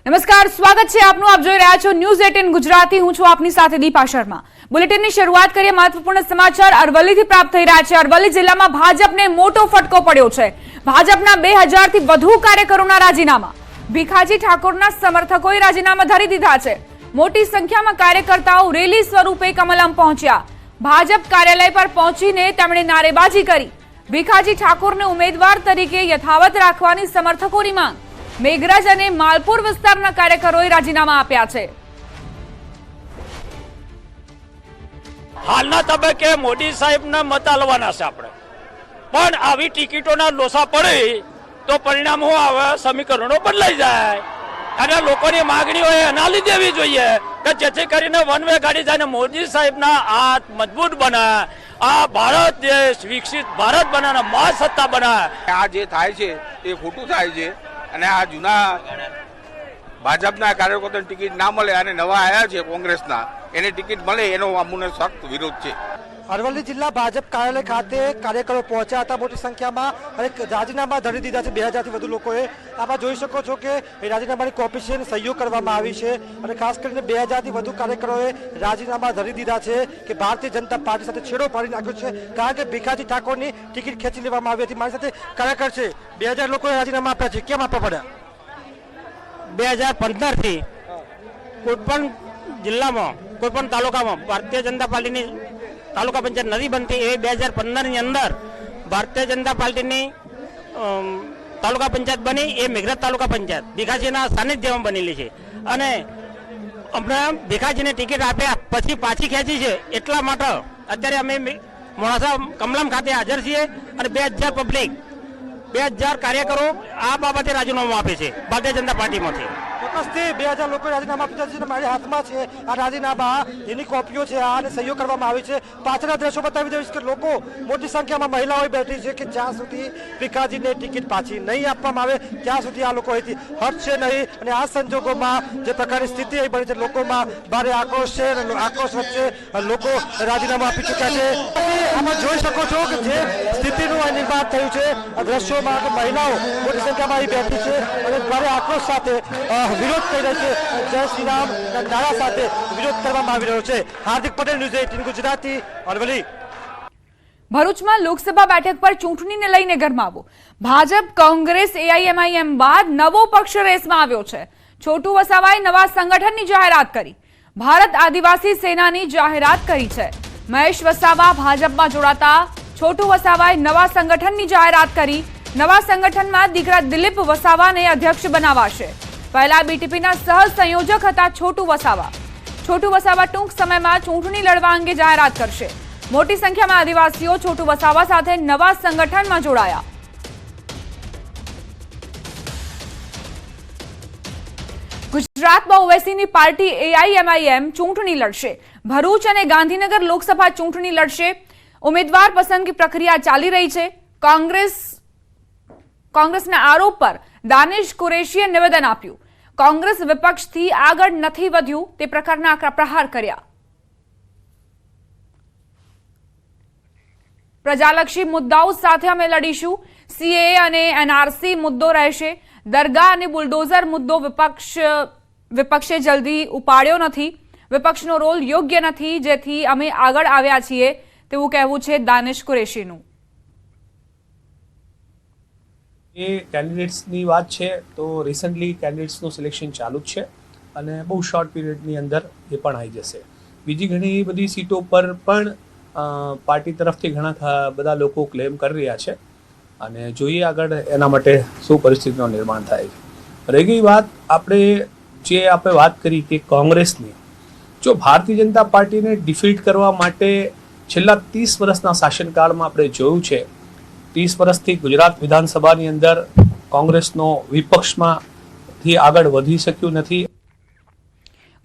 નમસ્કાર, સ્વાગત છે આપનું. આપ જોઈ રહ્યા છો ન્યૂઝ 18 ગુજરાતી. હું છું આપની સાથે દીપા શર્મા. બુલેટિનની શરૂઆત કરીએ. મહત્વપૂર્ણ સમાચાર અરવલ્લીથી પ્રાપ્ત થઈ રહ્યા છે. અરવલ્લી જિલ્લામાં ભાજપને મોટો ફટકો પડ્યો છે. ભાજપના 2000 થી વધુ કાર્યકરોના રાજીનામા. ભીખાજી ઠાકોરના સમર્થકોએ રાજીનામા ધરી દીધા છે. મોટી સંખ્યામાં કાર્યકર્તાઓ રેલી સ્વરૂપે કમલમ પહોંચ્યા. ભાજપ કાર્યાલય પર પહોંચીને તેમણે નારેબાજી કરી. ભીખાજી ઠાકોરને ઉમેદવાર તરીકે યથાવત રાખવાની સમર્થકોની માંગ. મેઘરજ અને માલપુર વિસ્તારના કાર્યકરોએ રાજીનામા આપ્યા છે. હાલના તબક્કે મોદી સાહેબના મત આલવાના છે આપણે, પણ આવી ટિકિટોના લોસા પડે તો પરિણામ શું આવે? સમીકરણો બદલાઈ જાય અને લોકોની માંગણીઓ એના દેવી જોઈએ કે જેથી કરીને વન વે ગાડી જાય. મોદી સાહેબના હાથ મજબૂત બને, આ ભારત દેશ વિકસિત ભારત બને, મહાસત્તા બને. આ જે થાય છે એ ખોટું થાય છે અને આ જૂના ભાજપના કાર્યકર્તાને ટિકિટ ના મળે અને નવા આવ્યા છે કોંગ્રેસના એને ટિકિટ મળે એનો અમને સખ્ત વિરોધ છે. અરવલ્લી જિલ્લા ભાજપ કાર્યાલય ખાતે કાર્યકરો પહોંચ્યા હતા મોટી સંખ્યામાં અને રાજીનામા ધરી દીધા છે 2000 થી વધુ લોકોએ. આમાં જોઈ શકો છો કે એ રાજીનામાની કોપી છે સહીઓ કરવામાં આવી છે અને ખાસ કરીને 2000 થી વધુ કાર્યકરોએ રાજીનામા ધરી દીધા છે કે ભારતીય જનતા પાર્ટી સાથે છેડો પાડી નાખ્યો છે, કારણ કે ભીખાજી ઠાકોરની ટિકિટ ખેંચી લેવામાં આવી હતી. મારી સાથે કાર્યકર છે. 2000 લોકોએ રાજીનામા આપ્યા છે. કેમ આપવા પડ્યા? 2015 થી કોઈપણ જિલ્લામાં કોઈપણ તાલુકામાં ભારતીય જનતા પાર્ટીની તાલુકા પંચાયત નથી બનતી. એ 2015 ની અંદર ભારતીય જનતા પાર્ટીની તાલુકા પંચાયત બની. એ મેઘરજ તાલુકા પંચાયત ભીખાજીના સાનિધ્યમાં બનેલી છે અને હમણાં ભીખાજીને ટિકિટ આપ્યા પછી પાછી ખેંચી છે. એટલા માટે અત્યારે અમે મોડાસા કમલમ ખાતે હાજર છીએ અને 2000 પબ્લિક 2000 કાર્યકરો આ બાબતે રાજીનામું આપે છે ભારતીય જનતા પાર્ટીમાંથી. ચોક્કસથી 2000 લોકોએ રાજીનામા આપ્યા છે. મારી હાથમાં છે આ રાજીનામા, એની કોપીઓ છે અને સહીઓ કરવામાં આવી છે. પાછળના દ્રશ્યો બતાવી દઈશ કે લોકો મોટી સંખ્યામાં મહિલાઓ બેઠી છે કે જ્યાં સુધી ભીખાજીને ટિકિટ પાછી નહીં આપવામાં આવે ત્યાં સુધી આ લોકો અહીંથી હટશે નહીં. અને આ સંજોગોમાં જે પ્રકારની સ્થિતિ અહીં બની છે, લોકોમાં ભારે આક્રોશ છે અને આક્રોશ વચ્ચે લોકો રાજીનામા આપી ચૂક્યા છે. આમાં જોઈ શકો છો કે જે સ્થિતિનું આ નિર્માણ થયું છે. આ દ્રશ્યોમાં મહિલાઓ મોટી સંખ્યામાં અહીં બેઠી છે અને ભારે આક્રોશ સાથે વિરોધ કરી રહ્યો છે. જય શ્રી રામ નારા સાથે વિરોધ કરવામાં આવી રહ્યો છે. હાર્દિક પટેલ, ન્યૂઝ 18 ગુજરાતી, અરવલ્લી. ભરૂચમાં લોકસભા બેઠક પર ચૂંટણીને લઈને ગરમાવો. ભાજપ, કોંગ્રેસ, એઆઈએમઆઈએમ બાદ નવો પક્ષ રેસમાં આવ્યો છે. છોટુ વસાવાએ નવા સંગઠનની જાહેરાત કરી. ભારત આદિવાસી સેનાની જાહેરાત કરી છે. મહેશ વસાવા ભાજપમાં જોડાતા છોટુ વસાવાએ નવા સંગઠનની જાહેરાત કરી. નવા સંગઠનમાં દીકરા દિલીપ વસાવાને અધ્યક્ષ બનાવાશે. પહેલા બીટીપીના સહ સંયોજક હતા છોટુ વસાવા. છોટુ વસાવા ટૂંક સમયમાં ચૂંટણી લડવા અંગે જાહેરાત કરશે. મોટી સંખ્યામાં આદિવાસીઓ છોટુ વસાવા સાથે નવા સંગઠનમાં જોડાયા. ગુજરાતમાં ઓવેસીની પાર્ટી એઆઈએમઆઈએમ ચૂંટણી લડશે. ભરૂચ અને ગાંધીનગર લોકસભા ચૂંટણી લડશે. ઉમેદવાર પસંદગી પ્રક્રિયા ચાલી રહી છે. કોંગ્રેસના આરોપ પર દાનિશ કુરેશીએ નિવેદન આપ્યું. કોંગ્રેસ વિપક્ષથી આગળ નથી વધ્યું તે પ્રકારના આકરા પ્રહાર કર્યા. પ્રજાલક્ષી મુદ્દાઓ સાથે અમે લડીશું. સીએએ અને એનઆરસી મુદ્દો રહેશે. દરગાહ અને બુલડોઝર મુદ્દો વિપક્ષે જલ્દી ઉપાડ્યો નથી. વિપક્ષનો રોલ યોગ્ય નથી, જેથી અમે આગળ આવ્યા છીએ તેવું કહેવું છે દાનિશ કુરેશીનું. એ કેન્ડિડેટ્સની વાત છે તો રિસન્ટલી કેન્ડિડેટ્સનું સિલેક્શન ચાલુ જ છે અને બહુ શોર્ટ પીરિયડની અંદર એ પણ આવી જશે. બીજી ઘણી બધી સીટો પર પણ પાર્ટી તરફથી ઘણા બધા લોકો ક્લેમ કરી રહ્યા છે અને જોઈએ આગળ એના માટે શું પરિસ્થિતિનું નિર્માણ થાય છે. રહી ગઈ વાત આપણે વાત કરી કે કોંગ્રેસની, જો ભારતીય જનતા પાર્ટીને ડિફીટ કરવા માટે છેલ્લા 30 વર્ષના શાસનકાળમાં આપણે જોયું છે, 30 વર્ષથી ગુજરાત વિધાનસભાની અંદર કોંગ્રેસનો વિપક્ષમાંથી આગળ વધી શક્યું નથી.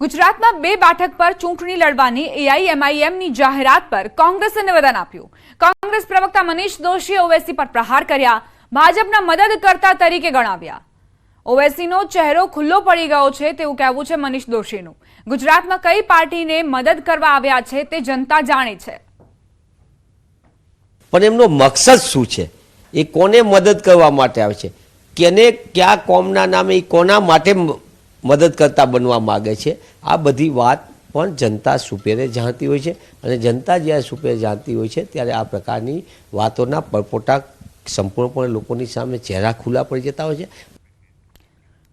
ગુજરાતમાં 2 બેઠક પર ચૂંટણી લડવાની એઆઈએમઆઈએમની જાહેરાત પર કોંગ્રેસે નિવેદન આપ્યું. કોંગ્રેસ પ્રવક્તા મનીષ દોશીએ ઓવેસી પર પ્રહાર કર્યા. ભાજપના મદદકર્તા તરીકે ગણાવ્યા. ઓવેસીનો ચહેરો ખુલ્લો પડી ગયો છે તેવું કહેવું છે મનીષ દોશીનું. ગુજરાતમાં કઈ પાર્ટીને મદદ કરવા આવ્યા છે તે જનતા જાણે છે, પણ એમનો મકસદ શું છે, એ કોને મદદ કરવા માટે આવે છે, કેને ક્યાં કોમના નામે કોના માટે મદદ કરતા બનવા માગે છે. આ બધી વાત પણ જનતા સુપેરે જાણતી હોય છે અને જનતા જ્યારે સુપેરે જાણતી હોય છે ત્યારે આ પ્રકારની વાતોના પરપોટા સંપૂર્ણપણે લોકોની સામે ચહેરા ખુલ્લા પડી જતા હોય છે.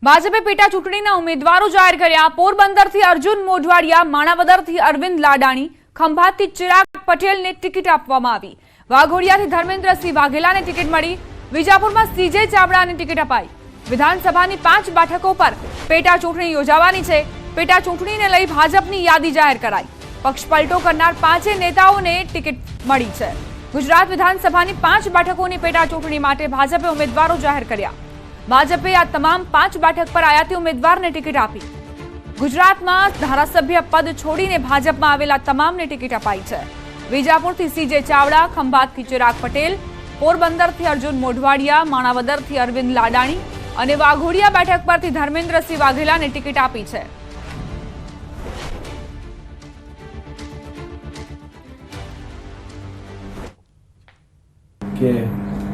ભાજપે પેટા ચૂંટણીના ઉમેદવારો જાહેર કર્યા. પોરબંદરથી અર્જુન મોઢવાડિયા, માણાવદરથી અરવિંદ લાડાણી, ખંભાતથી ચિરાગ પટેલને ટિકિટ આપવામાં આવી. વાઘોડિયાથી ધર્મેન્દ્રસિંહ વાઘેલાને ટિકિટ મળી. વિજાપુરમાં સીજે ચાવડાને ટિકિટ અપાઈ. વિધાનસભાની 5 બેઠકો પર પેટા ચૂંટણી યોજાવાની છે. પેટા ચૂંટણીને લઈ ભાજપની યાદી જાહેર કરાઈ. પક્ષપલટો કરનાર 5 નેતાઓને ટિકિટ મળી છે. ગુજરાત વિધાનસભાની 5 બેઠકોની પેટા ચૂંટણી માટે ભાજપે ઉમેદવારો જાહેર કર્યા. ભાજપે આ તમામ 5 બેઠક પર આયાતી ઉમેદવારને ટિકિટ આપી. ગુજરાતમાં ધારાસભ્ય પદ છોડીને ભાજપમાં આવેલા તમામને ટિકિટ અપાઈ છે. વિજાપુરથી સીજે ચાવડા, ખંભાતથી ચિરાગ પટેલ, પોરબંદરથી અર્જુન મોઢવાડિયા, માણાવદરથી અરવિંદ લાડાણી અને વાઘોડિયા બેઠક પરથી ધર્મેન્દ્રસિંહ વાઘેલાને ટિકિટ આપી છે. કે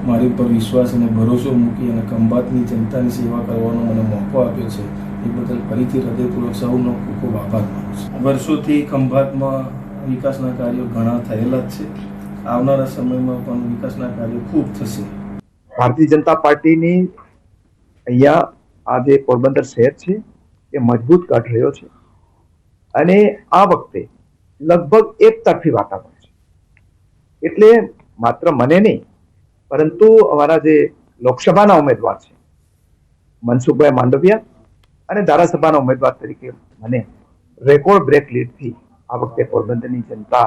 મારી ઉપર વિશ્વાસ અને ભરોસો મૂકી અને ખંભાતની જનતાની સેવા કરવાનો મને મોકો આપ્યો છે એ બદલ ફરીથી હૃદયપૂર્વક સૌનો ખૂબ ખૂબ આભાર માનું છું. વર્ષોથી ખંભાતમાં વિકાસના કાર્યો ઘણા થયેલા જ છે. આવનારા સમયમાં પણ વિકાસના કાર્યો ખૂબ થશે. ભારતીય જનતા પાર્ટીની અહીંયા આ જે પોરબંદર શહેર છે એ મજબૂત કાઢ રહ્યો છે અને આ વખતે લગભગ એક તરફી વાતાવરણ છે. એટલે માત્ર મને નહીં પરંતુ અમારા જે લોકસભાના ઉમેદવાર છે મનસુખભાઈ માંડવિયા અને ધારાસભાના ઉમેદવાર તરીકે મને રેકોર્ડ બ્રેક લીડથી આ વખતે પોરબંદરની જનતા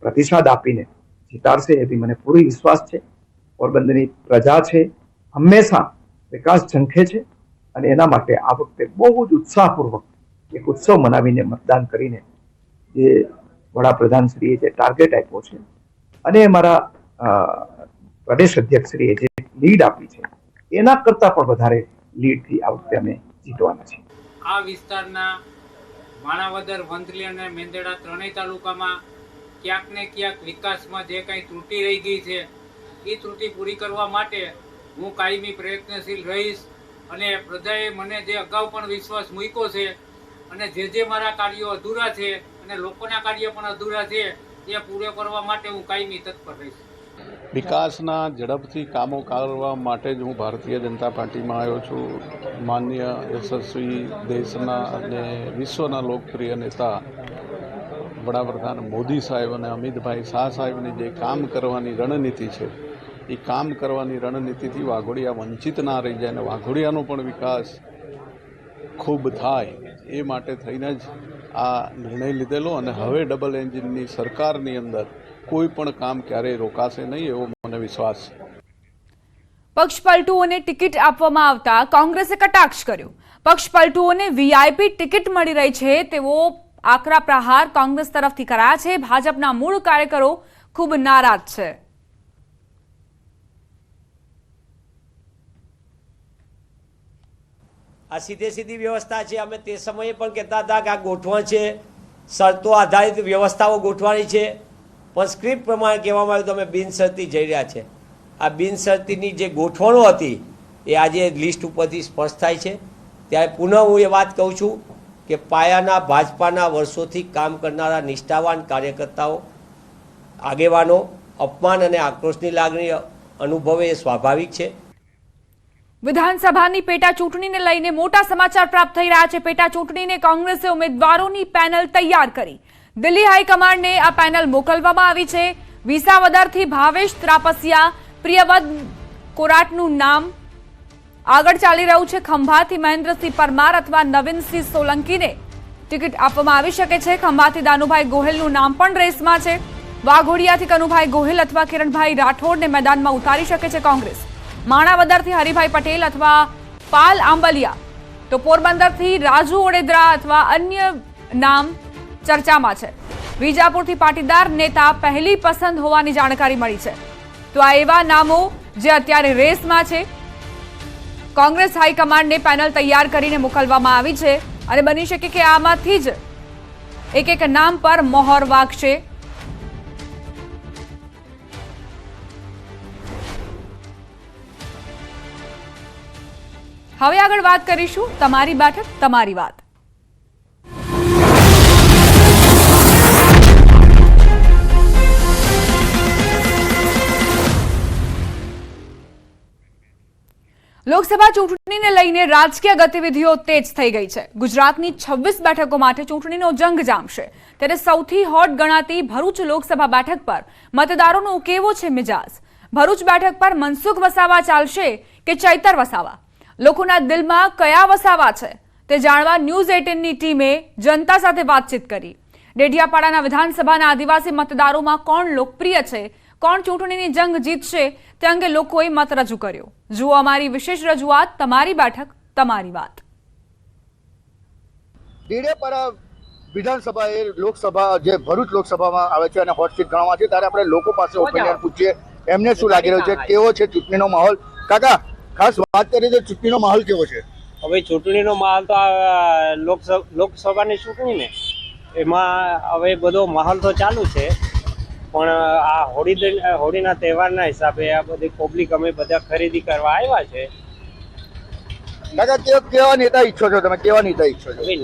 પ્રતિસાદ આપીને જીતાડશે એવી મને પૂરો વિશ્વાસ છે. પોરબંદરની પ્રજા છે હંમેશા વિકાસ ઝંખે છે અને એના માટે આ વખતે બહુ જ ઉત્સાહપૂર્વક એક ઉત્સવ મનાવીને મતદાન કરીને જે વડાપ્રધાનશ્રીએ જે ટાર્ગેટ આપ્યો છે અને મારા પ્રદેશ અધ્યક્ષશ્રીએ જે લીડ આપી છે એના કરતાં પણ વધારે લીડથી આ વખતે અમે જીતવાના છીએ. આ વિસ્તારના માણાવદર, વંથલી અને મેંદરડા ત્રણેય તાલુકામાં ક્યાંક ને ક્યાંક વિકાસમાં જે કંઈ ત્રુટિ રહી ગઈ છે એ ત્રુટિ પૂરી કરવા માટે હું કાયમી પ્રયત્નશીલ રહીશ અને પ્રજાએ મને જે અગાઉ પણ વિશ્વાસ મૂક્યો છે અને જે મારા કાર્યો અધૂરા છે અને લોકોના કાર્યો પણ અધૂરા છે એ પૂરો કરવા માટે હું કાયમી તત્પર રહીશ. વિકાસના ઝડપથી કામો કરવા માટે જ હું ભારતીય જનતા પાર્ટીમાં આવ્યો છું. માનનીય યશસ્વી દેશના અને વિશ્વના લોકપ્રિય નેતા વડાપ્રધાન મોદી સાહેબ અને અમિતભાઈ શાહ સાહેબની જે કામ કરવાની રણનીતિ છે એ કામ કરવાની રણનીતિથી વાઘોડિયા વંચિત ના રહી જાય અને વાઘોડિયાનો પણ વિકાસ ખૂબ થાય એ માટે થઈને જ આ નિર્ણય લીધેલો અને હવે ડબલ એન્જિનની સરકારની અંદર કોઈ પણ કામ ક્યારેય રોકાશે નહીં એવો મને વિશ્વાસ છે. પક્ષપલટુઓને ટિકિટ આપવામાં આવતા કોંગ્રેસે કટાક્ષ કર્યો. પક્ષપલટુઓને વીઆઈપી ટિકિટ મળી રહી છે તેવો આકરા પ્રહાર કોંગ્રેસ તરફથી કરાયા છે. ભાજપના મૂળ કાર્યકરો ખૂબ નારાજ છે. આ સીધી વ્યવસ્થા છે. અમે તે સમયે પણ કહેતા હતા કે આ ગોઠવણ છે, શરતો આધારિત વ્યવસ્થાઓ ગોઠવાની છે, પણ સ્ક્રિપ્ટ પ્રમાણે કહેવામાં આવ્યું તો અમે બિનશરતી જઈ રહ્યા છે. આ બિનશરતીની જે ગોઠવણો હતી એ આજે લિસ્ટ ઉપરથી સ્પષ્ટ થાય છે. ત્યારે પુનઃ હું એ વાત કહું છું કે પાયાના ભાજપાના વર્ષોથી કામ કરનારા નિષ્ઠાવાન કાર્યકર્તાઓ, આગેવાનો અપમાન અને આક્રોશની લાગણી અનુભવે એ સ્વાભાવિક છે. વિધાનસભાની પેટા ચૂંટણીને લઈને મોટા સમાચાર પ્રાપ્ત થઈ રહ્યા છે. પેટા ચૂંટણીને કોંગ્રેસે ઉમેદવારોની પેનલ તૈયાર કરી. દિલ્હી હાઈકમાન્ડને આ પેનલ મોકલવામાં આવી છે. વિસાવદરથી ભાવેશ ત્રાપસિયા, પ્રિયવદ કોરાટનું નામ આગળ ચાલી રહ્યું છે. ખંભાતથી મહેન્દ્રસિંહ પરમાર અથવા નવીનસિંહ સોલંકીને ટિકિટ આપવામાં આવી શકે છે. ખંભાતથી દાનુભાઈ ગોહિલનું નામ પણ રેસમાં છે. વાઘોડિયાથી કનુભાઈ ગોહિલ અથવા કિરણભાઈ રાઠોડને મેદાનમાં ઉતારી શકે છે કોંગ્રેસ. માણાવદરથી હરિભાઈ પટેલ અથવા પાલ આંબલિયા, તો પોરબંદરથી રાજુ ઓડેદરા અથવા અન્ય નામ ચર્ચામાં છે. વિજાપુરથી પાટીદાર નેતા પહેલી પસંદ હોવાની જાણકારી મળી છે. તો આ એવા નામો જે અત્યારે રેસમાં છે. કોંગ્રેસ હાઈકમાન્ડને પેનલ તૈયાર કરીને મોકલવામાં આવી છે અને બની શકે કે આમાંથી જ એક નામ પર મોહર વાગશે. હવે આગળ વાત કરીશું તમારી બેઠક તમારી વાત. લોકસભા ચૂંટણીને લઈને રાજકીય ગતિવિધિઓ તેજ થઈ ગઈ છે. ગુજરાતની 26 બેઠકો માટે ચૂંટણીનો જંગ જામશે. ત્યારે સૌથી હોટ ગણાતી ભરૂચ લોકસભા બેઠક પર મતદારોનો કેવો છે મિજાજ? ભરૂચ બેઠક પર મનસુખ વસાવા ચાલશે કે ચૈતર વસાવા? લોકોના દિલમાં કયા વસાવા છે તે જાણવા ન્યૂઝ 18ની ટીમે જનતા સાથે વાતચીત કરી. ડેડિયાપાડાના વિધાનસભાના આદિવાસી મતદારોમાં કોણ લોકપ્રિય છે, કોણ ચૂંટણીની જંગ જીતશે તે અંગે લોકોએ મત રજૂ કર્યો. જુઓ અમારી વિશેષ રજૂઆત તમારી બેઠક તમારી વાત. ડેડિયાપાડા વિધાનસભા એ લોકસભા જે ભરૂચ લોકસભામાં આવે છે અને હોટ સીટ ગણવામાં છે, ત્યારે આપણે લોકો પાસે ઓપિનિયન પૂછીએ એમને શું લાગી રહ્યું છે, કેવો છે ચૂંટણીનો માહોલ. કાકા, ખાસ વાત કરીએ તો ચૂંટણીનો માહોલ કેવો છે? હવે ચૂંટણીનો માહોલ તો લોકસભાની ચૂંટણી ને એમાં હવે બધો માહોલ તો ચાલુ છે, પણ આ હોળીના તહેવારના હિસાબે આ બધી પબ્લિક અમે બધા ખરીદી કરવા આવ્યા છે. કાકા, કેવા નેતા ઈચ્છો છો તમે? કેવા નેતા ઈચ્છો છો? હવે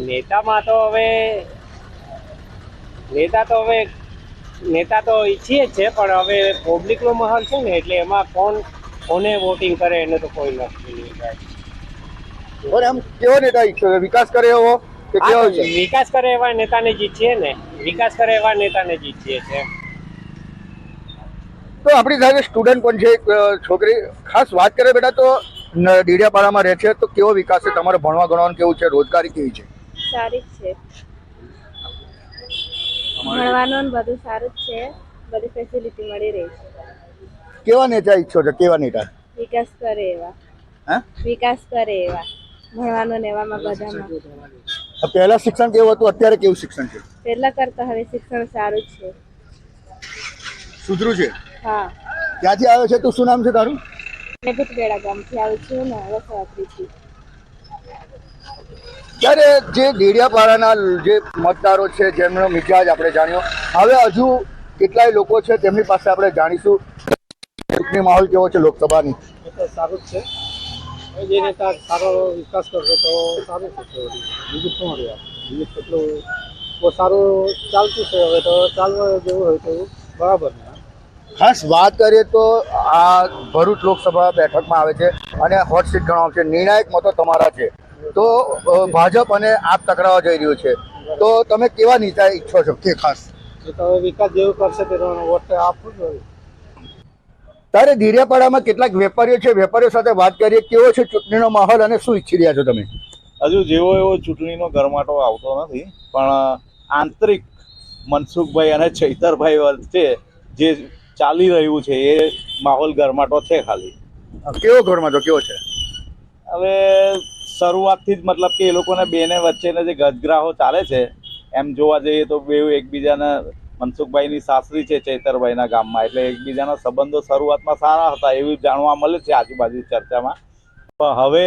નેતા તો ઈચ્છીએ જ છે, પણ હવે પબ્લિકનો માહોલ છે ને, એટલે એમાં કોને વોટિંગ કરે એને તો કોઈ નક્કી નહીં થાય. પણ એમ કેવો નેતા ઈચ્છો છો? વિકાસ કરે એવો કે કેવો છે? વિકાસ કરે એવા નેતાને જીતીએ ને, વિકાસ કરે એવા નેતાને જીતીએ છે. તો આપણી સાથે સ્ટુડન્ટ પણ છે, એક છોકરી. ખાસ વાત કરે બેટા તો ડેડિયાપાડામાં રહે છે, તો કેવો વિકાસ છે તમારે? ભણવા ગણવાનું કેવું છે? રોજગારી કેવી છે? સારી છે, ભણવાનું બધું સારું જ છે, બધી ફેસિલિટી મળી રહી છે. કેવા નેતા ઈચ્છો છો? કેવા નેતા? વિકાસ કરે એવા. વિકાસ કરે એવા, ભણવાનું ને એવામાં બધામાં. પહેલા શિક્ષણ કેવું હતું, અત્યારે કેવું શિક્ષણ છે? પહેલા કરતા હવે શિક્ષણ સારું છે, સુધરું છે. હા. ક્યાંથી આવ્યો છે તું? શું નામ છે તારું? ભૂતબેડા ગામથી આવું છું ને, વસવાત્રીથી. ત્યારે જે ડેડિયાપાડાના જે મતદારો છે જેમનો મિજાજ આપણે જાણ્યો, હવે હજુ કેટલાય લોકો છે તેમની પાસે આપણે જાણીશું ચૂંટણી માહોલ કેવો છે લોકસભાની. સારું જ છે, જે નેતા સારો વિકાસ કરશે તો સારું છે. બીજું શું રહ્યા, બીજું કેટલું સારું ચાલતું છે, હવે તો ચાલવા જેવું હોય તો બરાબર. ખાસ વાત કરીએ તો આ ભરૂચ લોકસભા બેઠકમાં આવે છે અને હોટ સીટ ગણવામાં છે. નિર્ણાયક મતો તમારા છે, તો ભાજપ અને આપ ટકરાવા જઈ રહ્યું છે, તો તમે કેવા નેતા ઈચ્છો છો? કે ખાસ વિકાસ જેવું કરશે તેનો વોટ આપવું જોઈએ. ત્યારે ડેડિયાપાડામાં કેટલાક વેપારીઓ છે, વેપારીઓ સાથે વાત કરીએ, કેવો છે ચૂંટણીનો માહોલ અને શું ઈચ્છી રહ્યા છો તમે? હજુ જેવો એવો ચૂંટણીનો ગરમાટો આવતો નથી, પણ આંતરિક મનસુખભાઈ અને ચૈતરભાઈ વચ્ચે જે ચાલી રહ્યું છે એ માહોલ ગરમાટો છે. ખાલી કેવો ગરમાટો કેવો છે? હવે શરૂઆતથી જ મતલબ કે એ લોકોને બેને વચ્ચેના જે ગજગ્રાહો ચાલે છે, એમ જોવા જઈએ તો બે એકબીજાના, મનસુખભાઈની સાસરી છે ચૈતરભાઈના ગામમાં, એટલે એકબીજાના સંબંધો શરૂઆતમાં સારા હતા એવું જાણવા મળે છે આજુબાજુ ચર્ચામાં. પણ હવે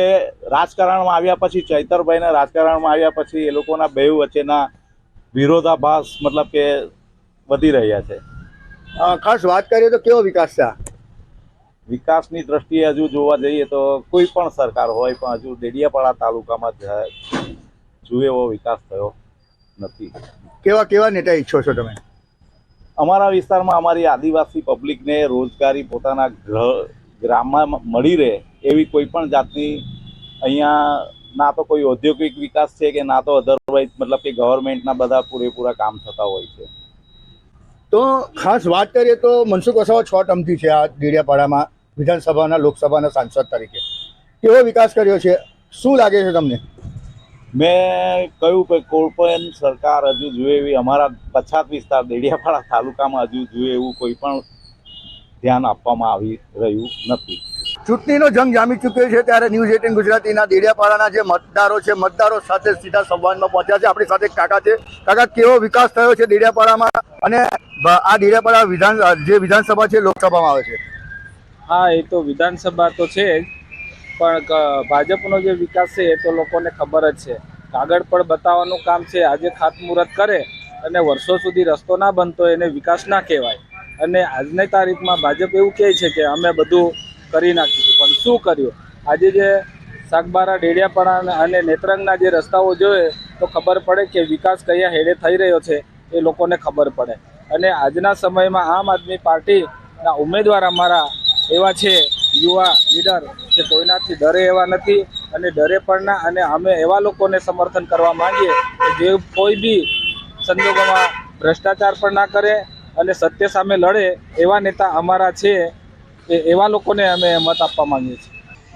રાજકારણમાં આવ્યા પછી, ચૈતરભાઈના રાજકારણમાં આવ્યા પછી એ લોકોના બે વચ્ચેના વિરોધાભાસ મતલબ કે વધી રહ્યા છે. ખાસ વાત કરીએ તો કેવો વિકાસ છે? વિકાસની દ્રષ્ટિએ હજુ જોવા જઈએ તો કોઈ પણ સરકાર હોય, પણ હજુ ડેડિયાપાડા તાલુકામાં જોઈએ એવો વિકાસ થયો નથી. કેવા નેતા ઈચ્છો છો તમે? અમારા વિસ્તારમાં અમારી આદિવાસી પબ્લિકને રોજગારી પોતાના ગ્રામમાં મળી રહે એવી કોઈ પણ જાતની અહીંયા ના તો કોઈ ઔદ્યોગિક વિકાસ છે કે ના તો અધરવાઇઝ મતલબ કે ગવર્મેન્ટના બધા પૂરેપૂરા કામ થતા હોય છે. તો ખાસ વાત કરીએ તો મનસુખ વસાવા 6 ટર્મથી છે આ ડેડિયાપાડામાં વિધાનસભાના લોકસભાના સાંસદ તરીકે. કેવો વિકાસ કર્યો છે? શું લાગે છે તમને? મેં કહ્યું કે કોઈ પણ સરકાર હજુ જોઈએ એવી અમારા પછાત વિસ્તાર ડેડિયાપાડા તાલુકામાં હજુ જોઈએ એવું કોઈ પણ ધ્યાન આપવામાં આવી રહ્યું નથી. ચૂંટણીનો જંગ જામી ચૂક્યો છે, ત્યારે ન્યૂઝ 18 ગુજરાતીના ડેડિયાપાડાના જે મતદારો છે, મતદારો સાથે સીધા સંવાદમાં પહોંચ્યા છે. આપણી સાથે કાકા છે. કાકા, કેવો વિકાસ થયો છે ડેડિયાપાડામાં અને આ ડેડિયાપાડા વિધાનસભા છે લોકસભામાં આવે છે? હા, એ તો વિધાનસભા તો છે જ, પણ ભાજપનો જે વિકાસ છે એ તો લોકોને ખબર જ છે. કાગળ પર બતાવવાનું કામ છે. આજે ખાતમુહૂર્ત કરે અને વર્ષો સુધી રસ્તો ના બનતો એને વિકાસ ના કહેવાય. અને આજની તારીખમાં ભાજપ એવું કહે છે કે અમે બધું કરી નાખીશું, પણ શું કર્યું? આજે જે સાગબારા, ડેડિયાપાડા અને નેત્રંગના જે રસ્તાઓ જોઈએ તો ખબર પડે કે વિકાસ કયા હેડે થઈ રહ્યો છે એ લોકોને ખબર પડે. અને આજના સમયમાં આમ આદમી પાર્ટીના ઉમેદવાર અમારા એવા છે યુવા લીડર કે કોઈનાથી ડરે એવા નથી અને ડરે પણ ના. અને અમે એવા લોકોને સમર્થન કરવા માંગીએ કે જે કોઈ બી સંજોગોમાં ભ્રષ્ટાચાર પણ ના કરે અને સત્ય સામે લડે એવા નેતા અમારા છે. એવા લોકોને અમે મત આપવા માંગીએ છીએ.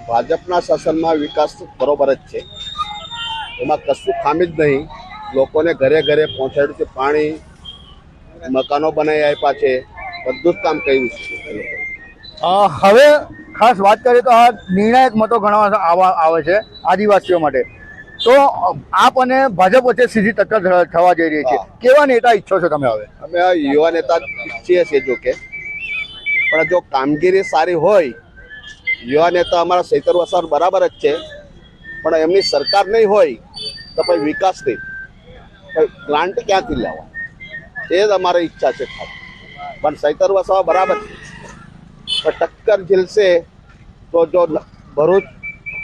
ભાજપના શાસનમાં વિકાસ બરોબર જ છે, એમાં કશું ખામી જ નહીં. લોકોને ઘરે ઘરે પહોંચાડ્યું છે, પાણી, મકાનો બનાવી આપ્યા છે, બધું જ કામ કર્યું છે. હવે ખાસ વાત કરીએ તો આ નિર્ણાયક મતો ગણવા આવે છે આદિવાસીઓ માટે. તો આપ અને ભાજપ વચ્ચે સીધી ટક્કર થવા જઈ રહી છે. કેવા નેતા ઈચ્છો છો તમે હવે? અમે યુવા નેતા ઈચ્છીએ છીએ, જો કે પણ જો કામગીરી સારી હોય, યુવા નેતા અમારા સૈતર વસાર બરાબર જ છે, પણ એમની સરકાર નહીં હોય તો પછી વિકાસ નહીં, ગ્રાન્ટ ક્યાંથી લાવવા, એ જ અમારી ઈચ્છા છે. પણ સૈતર વસાવા બરાબર છે, પણ ટક્કર ઝીલશે તો જો ભરૂચ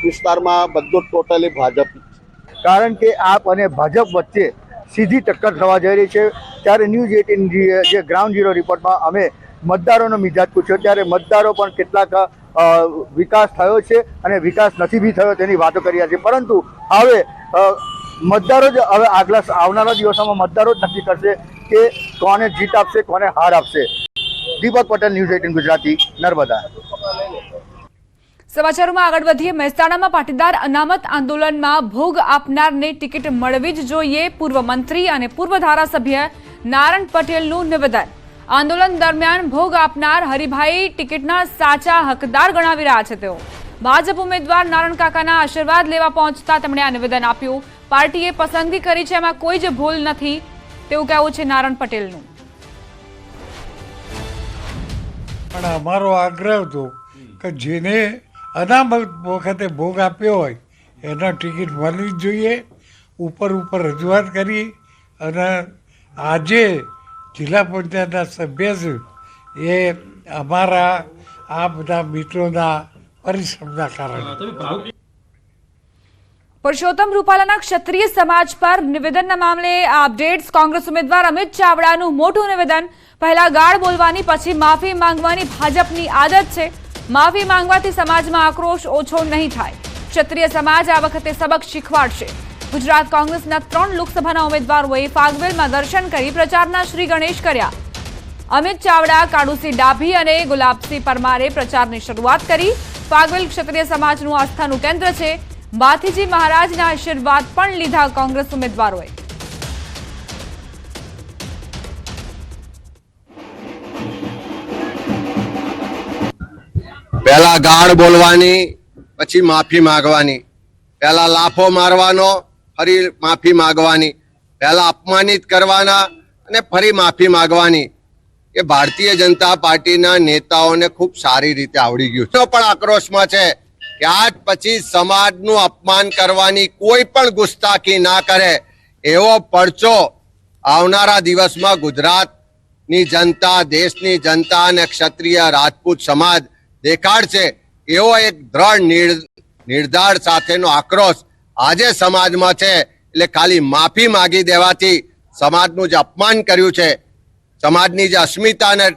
વિસ્તારમાં બધું ટોટલી ભાજપ. કારણ કે આપ અને ભાજપ વચ્ચે સીધી ટક્કર થવા જઈ રહી છે. ત્યારે ન્યૂઝ 18 જે ગ્રાઉન્ડ ઝીરો રિપોર્ટમાં અમે મતદારોનો મિજાજ પૂછ્યો, ત્યારે મતદારો પણ કેટલાક વિકાસ થયો છે અને વિકાસ નથી બી થયો તેની વાતો કર્યા છે. પરંતુ હવે મતદારો જ હવે આવનારા દિવસોમાં મતદારો જ નક્કી કરશે કે કોને જીત આપશે, કોને હાર આપશે. દીપક પટેલ, ન્યૂઝ 18 ગુજરાતી, નર્મદા. સમાચારોમાં આગળ વધીએ. મહેસાણામાં પાટીદાર અનામત આંદોલનમાં ભોગ આપનારને ટિકિટ મળવી જ જોઈએ. પૂર્વ મંત્રી અને પૂર્વ ધારાસભ્ય નારણ પટેલનું નિવેદન. આંદોલન દરમિયાન ભોગ આપનાર હરિભાઈ ટિકિટના સાચા હકદાર ગણાવી રહ્યા છે. તેઓ ભાજપ ઉમેદવાર નારણ કાકાના આશીર્વાદ લેવા પહોંચતા તેમણે આ નિવેદન આપ્યું. પાર્ટીએ પસંદગી કરી છે, એમાં કોઈ જ ભૂલ નથી તેવું કહેવું છે નારણ પટેલનું. પણ અમારો આગ્રહ હતો કે જેને અનામત વખતે ભોગ આપ્યો હોય એનો ટિકિટ મળવી જ જોઈએ. ઉપર રજૂઆત કરી અને આજે જિલ્લા પંચાયતના સભ્ય છે એ અમારા આ બધા મિત્રોના પરિશ્રમના કારણે. પુરુષોત્તમ રૂપાલાના ક્ષત્રિય સમાજ પર નિવેદનના મામલે અપડેટ્સ. કોંગ્રેસ ઉમેદવાર અમિત ચાવડાનું મોટું નિવેદન. પહેલા ગાળ બોલવાની, પછી માફી માંગવાની ભાજપની આદત છે. માફી માંગવાથી સમાજમાં આક્રોશ ઓછો નહીં થાય. ક્ષત્રિય સમાજ આ વખતે સબક શીખવાડશે. ગુજરાત કોંગ્રેસના 3 લોકસભાના ઉમેદવારોએ ફાગવેલમાં દર્શન કરી પ્રચારના શ્રી ગણેશ કર્યા. અમિત ચાવડા, કાળુસિંહ ડાભી અને ગુલાબસિંહ પરમારે પ્રચારની શરૂઆત કરી. ફાગવેલ ક્ષત્રિય સમાજનું આસ્થાનું કેન્દ્ર છે. બાથીજી મહારાજના આશીર્વાદ પણ લીધા કોંગ્રેસ ઉમેદવારોએ. પહેલા ગાળ બોલવાની, પછી માફી માંગવાની, પહેલા લાફો મારવાનો, ફરી માફી માંગવાની, પહેલા અપમાનિત કરવાના અને ફરી માફી માંગવાની. એ ભારતીય જનતા પાર્ટીના નેતાઓને ખૂબ સારી રીતે આવડી ગયું છે. પણ આક્રોશમાં છે કે આજ પછી સમાજનું અપમાન કરવાની, કોઈ પણ ગુસ્તાખી ના કરે એવો પડચો આવનારા દિવસમાં ગુજરાતની જનતા, દેશની જનતા અને ક્ષત્રિય રાજપૂત સમાજ દેખાડશે. એવો એક દ્રઢ નિર્ધાર સાથેનો આક્રોશ આજે સમાજમાં છે. એટલે ખાલી માફી માંગી દેવાથી સમાજનું જે અપમાન કર્યું છે, સમાજની જે અસ્મિતાને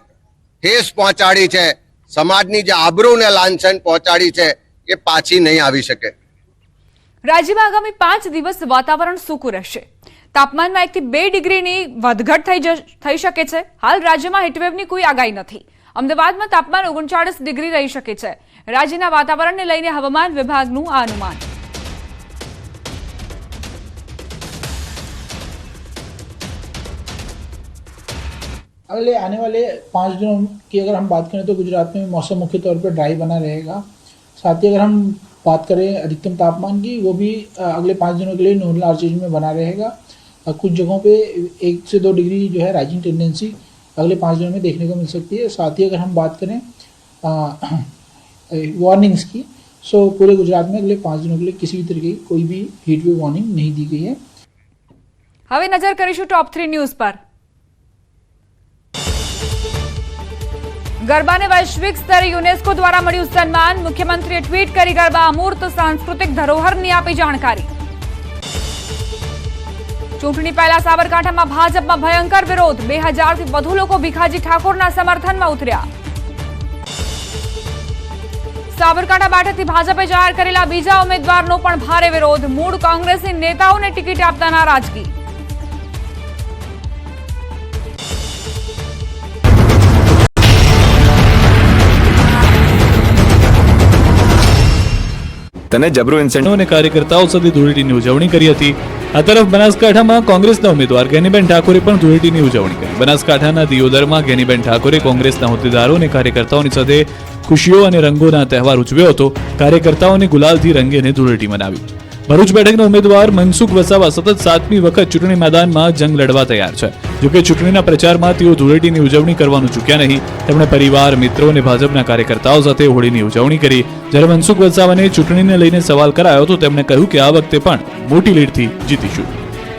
ઠેસ પહોંચાડી છે, સમાજની જે આબરૂને લાંછન પહોંચાડી છે, એ પાછી નહીં આવી શકે. રાજ્યમાં આગામી 5 દિવસ વાતાવરણ સૂકું રહેશે. તાપમાનમાં 1 થી 2 ડિગ્રીની વધઘટ થઈ શકે છે. હાલ રાજ્યમાં હીટવેવની કોઈ આગાહી નથી. અમદાવાદમાં તાપમાન 39 ડિગ્રી રહી શકે છે. રાજ્યના વાતાવરણને લઈને હવામાન વિભાગનું આ અનુમાન. अगले आने वाले 5 दिनों की अगर हम बात करें तो गुजरात में मौसम मुख्य तौर पर ड्राई बना रहेगा. साथ ही अगर हम बात करें अधिकतम तापमान की, वो भी अगले 5 दिनों के लिए नॉर्मल आर्चेज में बना रहेगा. कुछ जगहों पे 1 से 2 डिग्री जो है राइजिंग टेंडेंसी अगले 5 दिनों में देखने को मिल सकती है. साथ ही अगर हम बात करें वार्निंग्स की, सो पूरे गुजरात में अगले 5 दिनों के लिए किसी भी तरीके की कोई भी हीट वेव वार्निंग नहीं दी गई है. હવે નજર કરીશું ટોપ 3 ન્યૂઝ પર. ગરબાને વૈશ્વિક સ્તરે યુનેસ્કો દ્વારા મળ્યું સન્માન. મુખ્યમંત્રીએ ટ્વીટ કરી ગરબા અમૂર્ત સાંસ્કૃતિક ધરોહરની આપી જાણકારી. ચૂંટણી પહેલા સાબરકાંઠામાં ભાજપમાં ભયંકર વિરોધ. 2000થી વધુ લોકો ભીખાજી ઠાકોરના સમર્થનમાં ઉતર્યા. સાબરકાંઠા બેઠકથી ભાજપે જાહેર કરેલા બીજા ઉમેદવારનો પણ ભારે વિરોધ. મૂળ કોંગ્રેસી નેતાઓને ટિકિટ આપતા નારાજગી. તને જબરો ઇન્સેન્ટિવ અને કાર્યકર્તાઓ સાથે ધૂળેટીની ઉજવણી કરી હતી. આ તરફ બનાસકાંઠામાં કોંગ્રેસના ઉમેદવાર ગેનીબેન ઠાકોરે પણ ધૂળેટીની ઉજવણી કરી. બનાસકાંઠાના દિયોદરમાં ગેનીબેન ઠાકોરે કોંગ્રેસના હોદ્દેદારો અને કાર્યકર્તાઓની સાથે ખુશીઓ અને રંગોના તહેવાર ઉજવ્યો હતો. કાર્યકર્તાઓને ગુલાલથી રંગીને ધૂળેટી મનાવી. ભરૂચ બેઠકના ઉમેદવાર મનસુખ વસાવા સતત 7મી વખત ચૂંટણી મેદાનમાં જંગ લડવા તૈયાર છે. જોકે ચૂંટણીના પ્રચારમાં તેઓ ધૂળેટીની ઉજવણી કરવાનું ચૂક્યા નહીં. તેમણે પરિવાર, મિત્રો અને ભાજપના કાર્યકર્તાઓ સાથે હોળીની ઉજવણી કરી. જ્યારે મનસુખ વસાવાને ચૂંટણીને લઈને સવાલ કરાયો તો તેમણે કહ્યું કે આ વખતે પણ મોટી લીડથી જીતીશું.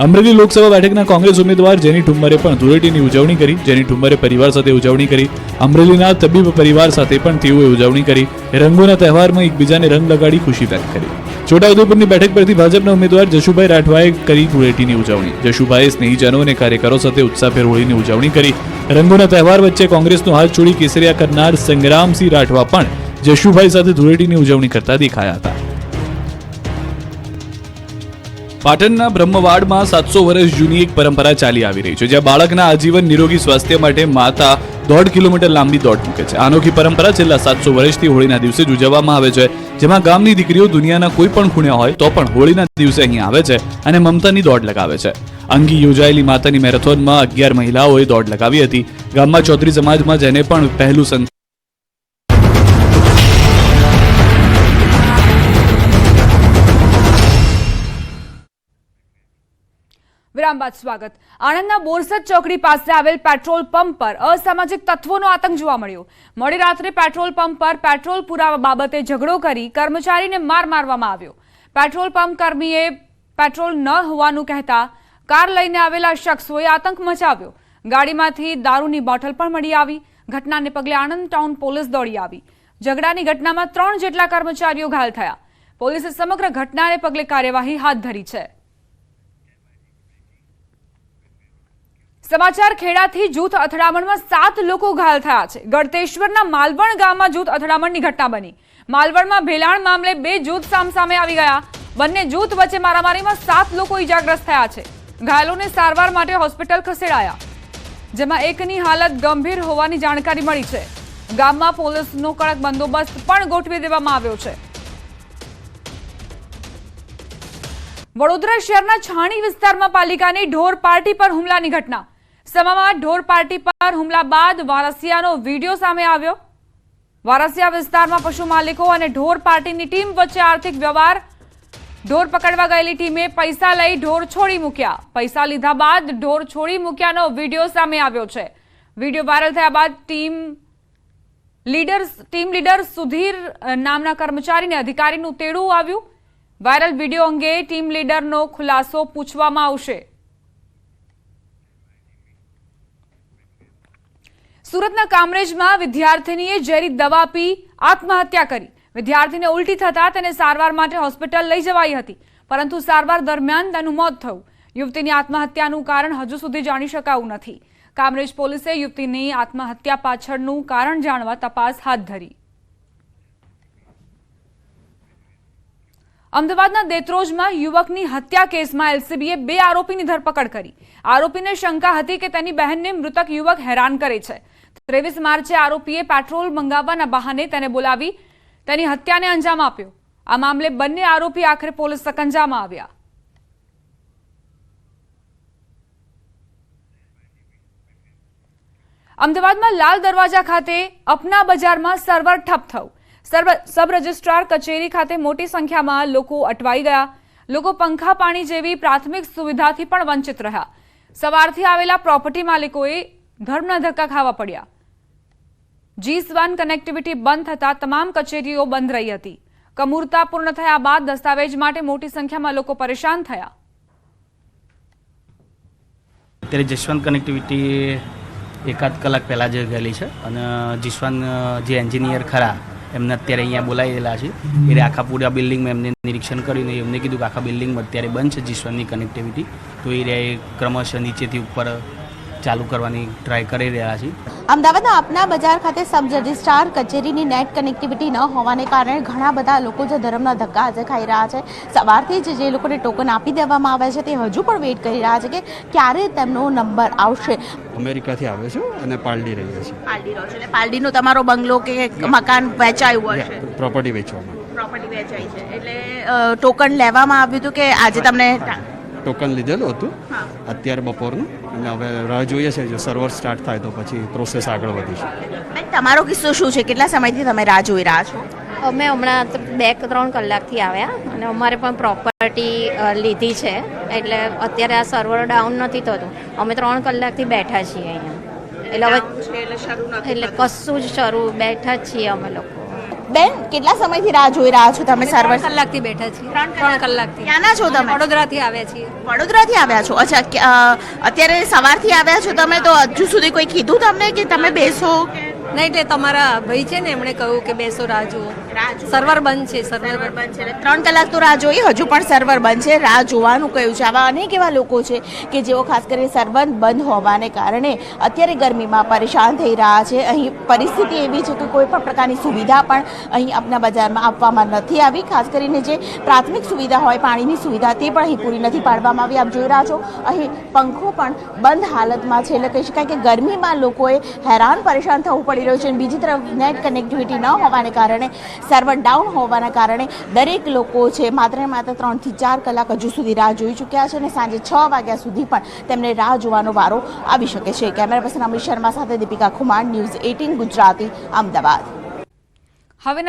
અમરેલી લોકસભા બેઠકના કોંગ્રેસ ઉમેદવાર જેની ઠુમ્મરે પણ ધૂળેટીની ઉજવણી કરી. જેની ઠુમ્મરે પરિવાર સાથે ઉજવણી કરી. અમરેલીના તબીબ પરિવાર સાથે પણ તેઓએ ઉજવણી કરી. રંગોના તહેવારમાં એકબીજાને રંગ લગાડી ખુશી વ્યક્ત કરી. છોટાઉદેપુરની બેઠક પરથી ભાજપના ઉમેદવાર જશુભાઈ રાઠવાએ કરી ધૂળેટીની ઉજવણી. જશુભાઈએ સ્નેહીજનો અને કાર્યકરો સાથે ઉત્સાહભેર હોળીની ઉજવણી કરી. રંગોના તહેવાર વચ્ચે કોંગ્રેસનો હાથ છોડી કેસરિયા કરનાર સંગ્રામસિંહ રાઠવા પણ જશુભાઈ સાથે ધૂળેટીની ઉજવણી કરતા દેખાયા હતા. પાટણના બ્રહ્મવાડમાં 700 વર્ષ જૂની એક પરંપરા ચાલી આવી રહી છે, જ્યાં બાળકના આજીવન નિરોગી સ્વાસ્થ્ય માટે માતા 1.5 કિલોમીટર લાંબી દોડ મૂકે છે. આનોખી પરંપરા છેલ્લા 700 વર્ષથી હોળીના દિવસે જ ઉજવવામાં આવે છે, જેમાં ગામની દીકરીઓ દુનિયાના કોઈ પણ ખૂણે હોય તો પણ હોળીના દિવસે અહીં આવે છે અને મમતાની દોડ લગાવે છે. અંગી યોજાયેલી માતાની મેરેથોનમાં 11 મહિલાઓએ દોડ લગાવી હતી. ગામમાં ચૌધરી સમાજમાં જેને પણ પહેલું વિરામ બાદ સ્વાગત. આણંદના બોરસદ ચોકડી પાસે આવેલ પેટ્રોલ પંપ પર અસામાજિક તત્વોનો આતંક જોવા મળ્યો. મોડી રાત્રે પેટ્રોલ પંપ પર પેટ્રોલ પુરાવા બાબતે ઝઘડો કરી કર્મચારીને મારવામાં આવ્યો. પેટ્રોલ પંપ કર્મીએ પેટ્રોલ ન હોવાનું કહેતા કાર લઈને આવેલા શખ્સોએ આતંક મચાવ્યો. ગાડીમાંથી દારૂની બોટલ પણ મળી આવી. ઘટનાને પગલે આણંદ ટાઉન પોલીસ દોડી આવી. ઝઘડાની ઘટનામાં 3 જેટલા કર્મચારીઓ ઘાયલ થયા. પોલીસે સમગ્ર ઘટનાને પગલે કાર્યવાહી હાથ ધરી છે. સમાચાર ખેડાથી જૂથ અથડામણમાં 7 લોકો ઘાયલ થયા છે. ગળતેશ્વરના માલવણ ગામમાં જૂથ અથડામણની ઘટના બની. માલવણમાં ભેલાણ મામલે 2 જૂથ સામસામે આવી ગયા. બંને જૂથ વચ્ચે મારામારીમાં 7 લોકો ઈજાગ્રસ્ત થયા છે. ઘાયલોને સારવાર માટે હોસ્પિટલ ખસેડાયા, જેમાં એકની હાલત ગંભીર હોવાની જાણકારી મળી છે. ગામમાં પોલીસનો કડક બંદોબસ્ત પણ ગોઠવી દેવામાં આવ્યો છે. વડોદરા શહેરના છાણી વિસ્તારમાં પાલિકાની ઢોર પાર્ટી પર હુમલાની ઘટના. સમામાં ઢોર પાર્ટી પર હુમલા બાદ વારસિયાનો વિડીયો સામે આવ્યો. વારસિયા વિસ્તારમાં પશુ માલિકો અને ઢોર પાર્ટીની ટીમ વચ્ચે આર્થિક વ્યવહાર. ઢોર પકડવા ગયેલી ટીમે પૈસા લઈ ઢોર છોડી મૂક્યા. પૈસા લીધા બાદ ઢોર છોડી મૂક્યાનો વિડીયો સામે આવ્યો છે. વિડીયો વાયરલ થયા બાદ ટીમ લીડર સુધીર નામના કર્મચારીને અધિકારીનું તેડું આવ્યું. વાયરલ વિડીયો અંગે ટીમ લીડરનો ખુલાસો પૂછવામાં આવશે. સુરતના કામરેજમાં વિદ્યાર્થીનીએ ઝેરી દવા પી આત્મહત્યા કરી. વિદ્યાર્થીને ઉલટી થતા તેને સારવાર માટે હોસ્પિટલ લઈ જવાઈ હતી, પરંતુ સારવાર દરમિયાન તેનું મોત થયું. યુવતીની આત્મહત્યાનું કારણ હજુ સુધી જાણી શકાયું નથી. કામરેજ પોલીસે યુવતીની આત્મહત્યા પાછળનું કારણ જાણવા તપાસ હાથ ધરી. અમદાવાદના દેત્રોજમાં યુવકની હત્યા કેસમાં એલસીબીએ 2 આરોપીની ધરપકડ કરી. આરોપીને શંકા હતી કે તેની બહેનને મૃતક યુવક હેરાન કરે છે. 23 માર્ચે આરોપીએ પેટ્રોલ મંગાવવાના બહાને તેને બોલાવી તેની હત્યાને અંજામ આપ્યો. આ મામલે બંને આરોપી આખરે પોલીસ સકંજામાં આવ્યા. અમદાવાદમાં લાલ દરવાજા ખાતે અપના બજારમાં સર્વર ઠપ થયું. સબ રજિસ્ટ્રાર કચેરી ખાતે મોટી સંખ્યામાં લોકો અટવાઈ ગયા. લોકો પંખા પાણી જેવી પ્રાથમિક સુવિધાથી પણ વંચિત રહ્યા. સવારથી આવેલા પ્રોપર્ટી માલિકોએ ધર્મના ધક્કા ખાવા પડ્યા. G1 કનેક્ટિવિટી બંધ થતા તમામ કચેરીઓ બંધ રહી હતી. કમૂરતા પૂર્ણ થયા બાદ દસ્તાવેજ માટે મોટી સંખ્યામાં લોકો પરેશાન થયા. અત્યારે જસવંત કનેક્ટિવિટી એકાદ કલાક પહેલાં જ ગયેલી છે અને જીસ્વાન જે એન્જિનિયર ખરા એમને અત્યારે અહીંયા બોલાવેલા છે. એટલે આખા પૂરા બિલ્ડિંગમાં એમને નિરીક્ષણ કર્યું ને એમને કીધું કે આખા બિલ્ડિંગમાં અત્યારે બંધ છે જીસ્વાનની કનેક્ટિવિટી, તો એ ક્રમશઃ નીચેથી ઉપર ચાલુ કરવાની ટ્રાય કરી રહ્યા છે. અમદાવાદના આપના બજાર ખાતે સબ રજિસ્ટ્રાર કચેરીની નેટ કનેક્ટિવિટી ન હોવાને કારણે ઘણા બધા લોકો જે ધર્મના ધક્કા આજે ખાઈ રહ્યા છે. સવારથી જ જે લોકોને ટોકન આપી દેવામાં આવે છે તે હજુ પણ વેઇટ કરી રહ્યા છે કે ક્યારે તેમનો નંબર આવશે. અમેરિકાથી આવે છે અને પાલડી રહીએ છીએ. પાલડી રહો છો એટલે પાલડીનો તમારો બંગલો કે મકાન વેચાયું હશે? પ્રોપર્ટી વેચવામાં. પ્રોપર્ટી વેચાઈ છે એટલે ટોકન લેવામાં આવ્યું હતું કે આજે તમને ટોકન લીધેલું હતું અત્યારે બપોરનું, અને હવે રાહ જોઈએ છે જો સર્વર સ્ટાર્ટ થાય તો પછી પ્રોસેસ આગળ વધીશું. તમારો કિસ્સો શું છે? કેટલા સમયથી તમે રાહ જોઈ રહ્યા છો? અમે હમણાં 2-3 કલાકથી આવ્યા અને અમારે પણ પ્રોપર્ટી લીધી છે એટલે અત્યારે આ સર્વર ડાઉન નથી થતું. અમે 3 કલાકથી બેઠા છીએ અહીંયા, એટલે કશું જ શરૂ બેઠા જ છીએ અમે લોકો. બેન, કેટલા સમયથી રાહ જોઈ રહ્યા છો તમે? સર્વર કલાકથી બેઠા છીએ. 3 કલાકથી. ક્યાંના છો તમે? વડોદરાથી આવ્યા છીએ. વડોદરાથી આવ્યા છો? અચ્છા, અત્યારે સવારથી આવ્યા છો તમે, તો હજુ સુધી કોઈ કીધું તમને કે તમે બેસો? નહીં, એટલે તમારા ભાઈ છે ને એમણે કહ્યું કે બેસો, રાહ જુઓ. સર્વર બંધ છે. સર્વર બંધ છે. 3 કલાક તો રાહ જોઈ, હજુ પણ સર્વર બંધ છે. રાહ જોવાનું કહ્યું છે. આવા અનેક એવા લોકો છે કે જેઓ ખાસ કરીને સર્વર બંધ હોવાને કારણે અત્યારે ગરમીમાં પરેશાન થઈ રહ્યા છે. અહીં પરિસ્થિતિ એવી છે કે કોઈ પણ પ્રકારની સુવિધા પણ અહીં આપના બજારમાં આપવામાં નથી આવી. ખાસ કરીને જે પ્રાથમિક સુવિધા હોય, પાણીની સુવિધા, તે પણ અહીં પૂરી નથી પાડવામાં આવી. આપ જોઈ રહ્યા છો અહીં પંખો પણ બંધ હાલતમાં છે. એટલે કહી શકાય કે ગરમીમાં લોકોએ હેરાન પરેશાન થવું પડી રહ્યું છે. બીજી તરફ નેટ કનેક્ટિવિટી ન હોવાને કારણે, સર્વર ડાઉન હોવાના કારણે દરેક લોકો છે માત્ર ને માત્ર 3 થી 4 કલાક હજુ સુધી રાહ જોઈ ચૂક્યા છે અને સાંજે 6 વાગ્યા સુધી પણ તેમને રાહ જોવાનો વારો આવી શકે છે. કેમેરા પર્સન અમિત શર્મા સાથે દીપિકા ખુમાર, ન્યૂઝ 18 ગુજરાતી, અમદાવાદ. હવે